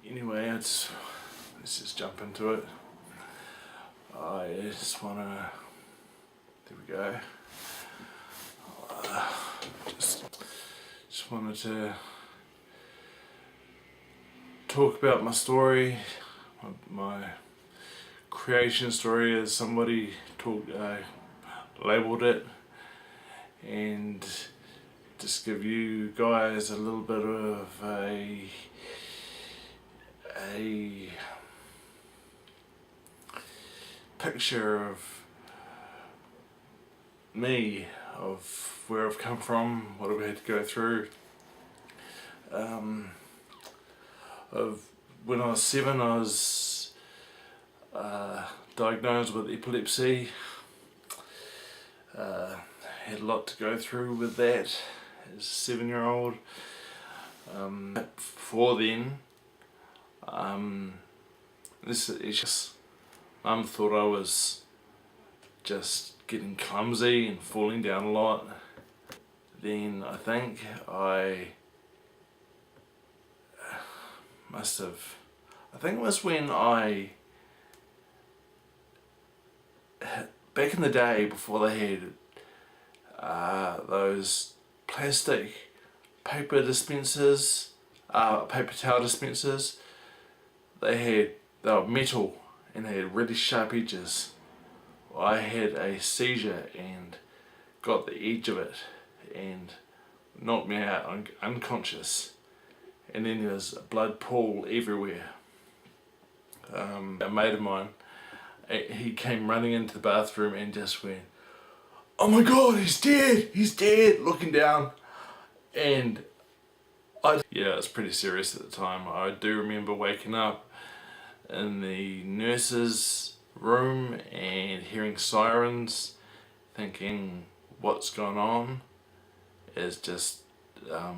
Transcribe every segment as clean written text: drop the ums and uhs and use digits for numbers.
Anyway, let's just jump into it. I just wanna, there we go. Just wanted to talk about my story, my creation story, as somebody labelled it, and just give you guys a little bit of a picture of me, of where I've come from, what I've had to go through. Of when I was 7, I was diagnosed with epilepsy. Had a lot to go through with that as a 7-year-old. Before then, Mum thought I was just getting clumsy and falling down a lot. Then I think it was when back in the day, before they had those plastic paper dispensers, paper towel dispensers, they were metal and they had really sharp edges. I had a seizure and got the edge of it and knocked me out unconscious, and then there was a blood pool everywhere. A mate of mine, he came running into the bathroom and just went, "Oh my God, he's dead," looking down. And it was pretty serious at the time. I do remember waking up in the nurse's room and hearing sirens, thinking what's gone on. It's just I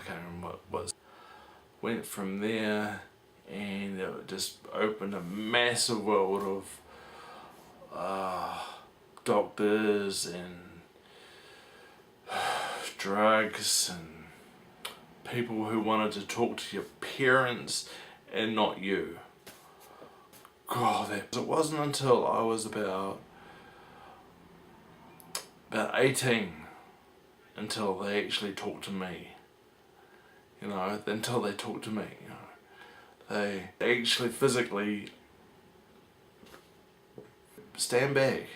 can't remember what was. Went from there, and it just opened a massive world of doctors and drugs and people who wanted to talk to your parents and not you. God, it wasn't until I was about 18 until they actually talked to me. Until they talked to me. They actually physically stand back.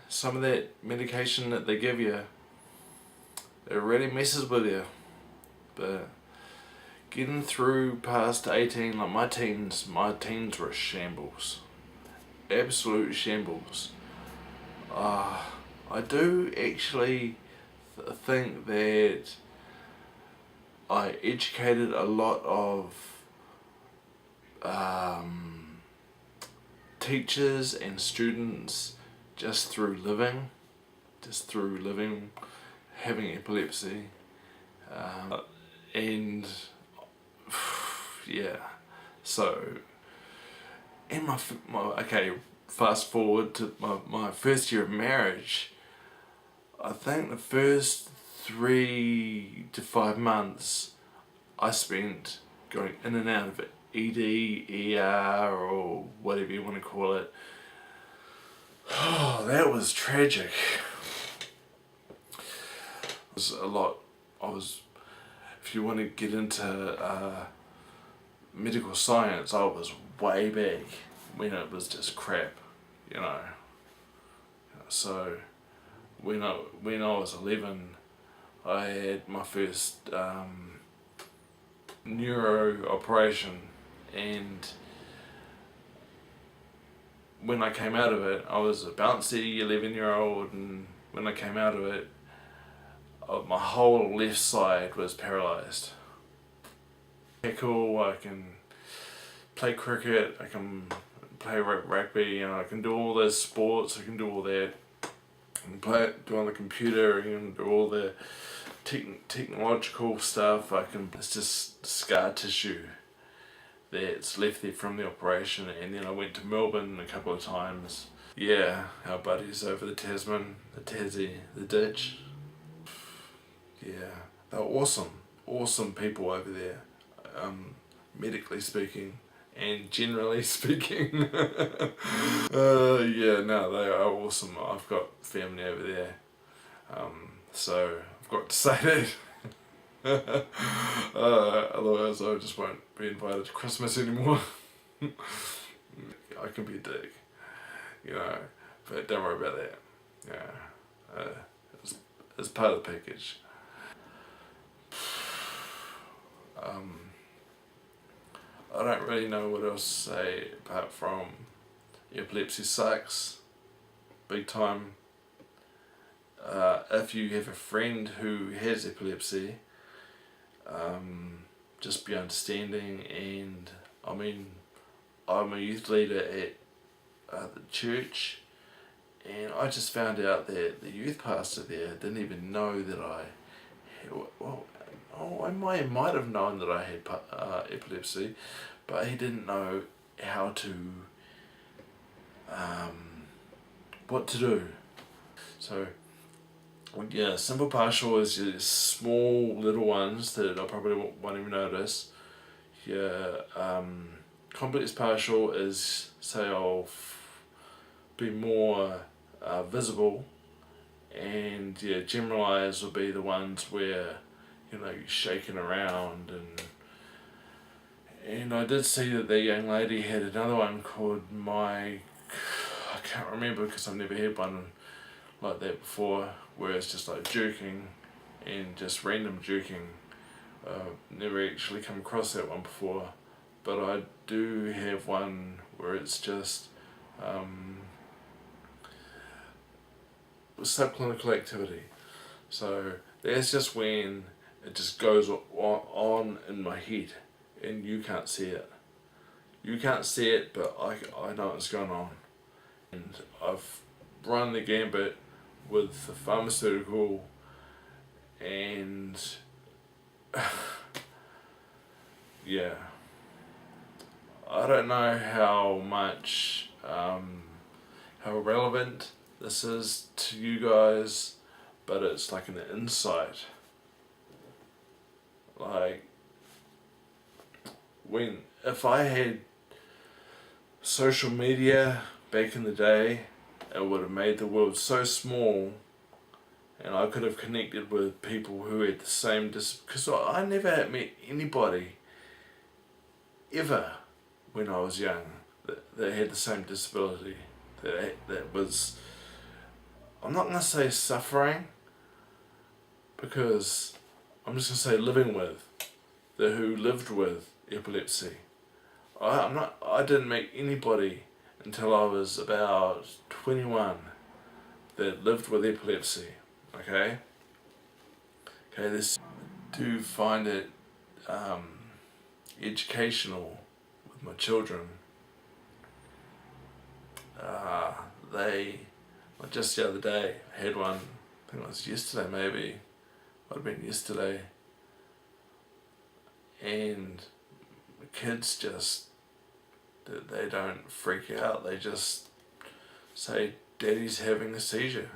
Some of that medication that they give you, it really messes with you. But getting through past 18, like my teens were a shambles. Absolute shambles. I do actually think that I educated a lot of teachers and students just through living, having epilepsy, and yeah. So, in fast forward to my first year of marriage. I think the first 3 to 5 months I spent going in and out of ED, ER, or whatever you want to call it. Oh, that was tragic. It was a lot. If you want to get into medical science, I was way back when it was just crap, So when I was 11, I had my first neuro operation, and when I came out of it, I was a bouncy 11-year-old, and when I came out of it, my whole left side was paralysed. Tackle, I can play cricket, I can play rugby, I can do all those sports, I can do all that. I can do on the computer, I can do all the technological stuff. It's just scar tissue that's left there from the operation. And then I went to Melbourne a couple of times. Yeah, our buddies over the Tasman, the Tassie, the ditch. Yeah, they were awesome. awesome people over there, medically speaking and generally speaking. Yeah, no, they are awesome. I've got family over there, so I've got to say that. Otherwise I just won't be invited to Christmas anymore. I can be a dick, you know, but don't worry about that. Yeah, it's part of the package. I don't really know what else to say apart from epilepsy sucks, big time. If you have a friend who has epilepsy, just be understanding. And I mean, I'm a youth leader at the church, and I just found out that the youth pastor there didn't even know that I might have known that I had epilepsy, but he didn't know how to, what to do. So, yeah, simple partial is just small little ones that I probably won't even notice. Yeah, complex partial is, say, I'll be more visible, and yeah, generalized will be the ones where, you know, you're shaking around. And I did see that the young lady had another one called I can't remember because I've never had one like that before, where it's just like jerking and just random jerking. Never actually come across that one before, but I do have one where it's just subclinical activity. So that's just when it just goes on in my head and you can't see it. You can't see it, but I know what's going on. And I've run the gambit with the pharmaceutical, and yeah, I don't know how much, how relevant this is to you guys, but it's like an insight. Like, if I had social media back in the day, it would have made the world so small, and I could have connected with people who had the same because I never had met anybody ever when I was young that had the same disability, that was, I'm not going to say suffering, because I'm just going to say living with, who lived with epilepsy. I didn't meet anybody until I was about 21 that lived with epilepsy. Okay, this, do find it educational with my children. Just the other day, I had one, I think it was yesterday maybe, might have been yesterday, and the kids just, they don't freak out, they just say, Daddy's having a seizure.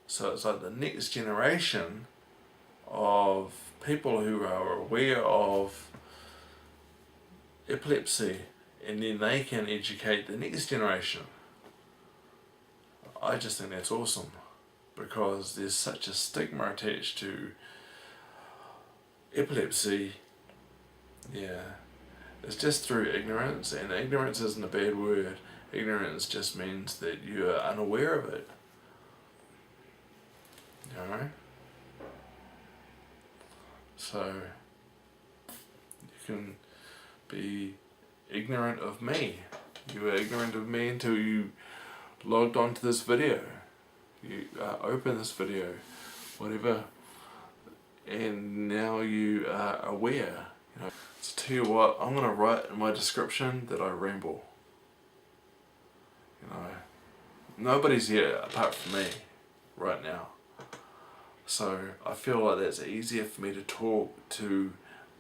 So it's like the next generation of people who are aware of epilepsy, and then they can educate the next generation. I just think that's awesome, because there's such a stigma attached to epilepsy. Yeah, it's just through ignorance, and ignorance isn't a bad word. Ignorance just means that you are unaware of it. You know? So you can be ignorant of me. You were ignorant of me until you logged onto this video. You open this video, whatever, and now you are aware. You know. So tell you what, I'm gonna write in my description that I ramble. You know, nobody's here apart from me right now. So I feel like that's easier for me to talk to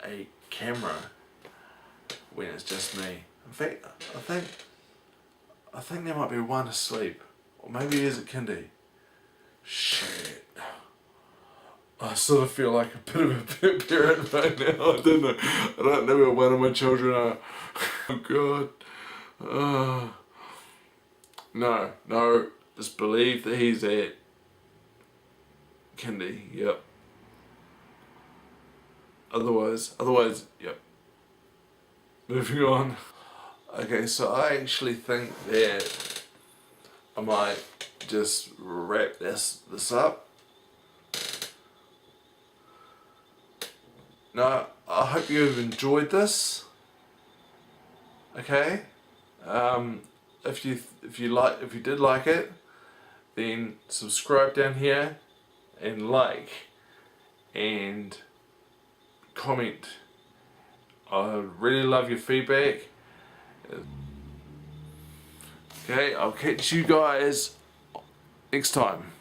a camera when it's just me. In fact, I think there might be one asleep, or maybe he is at kindy. Shit. I sort of feel like a bit of a pet parent right now. I don't know where one of my children are. Oh God. No, just believe that he's at kindy, yep. Otherwise, yep. Moving on. Okay, so I actually think that I might just wrap this up. No, I hope you've enjoyed this. Okay, if you did like it, then subscribe down here and like and comment. I really love your feedback. Okay, I'll catch you guys next time.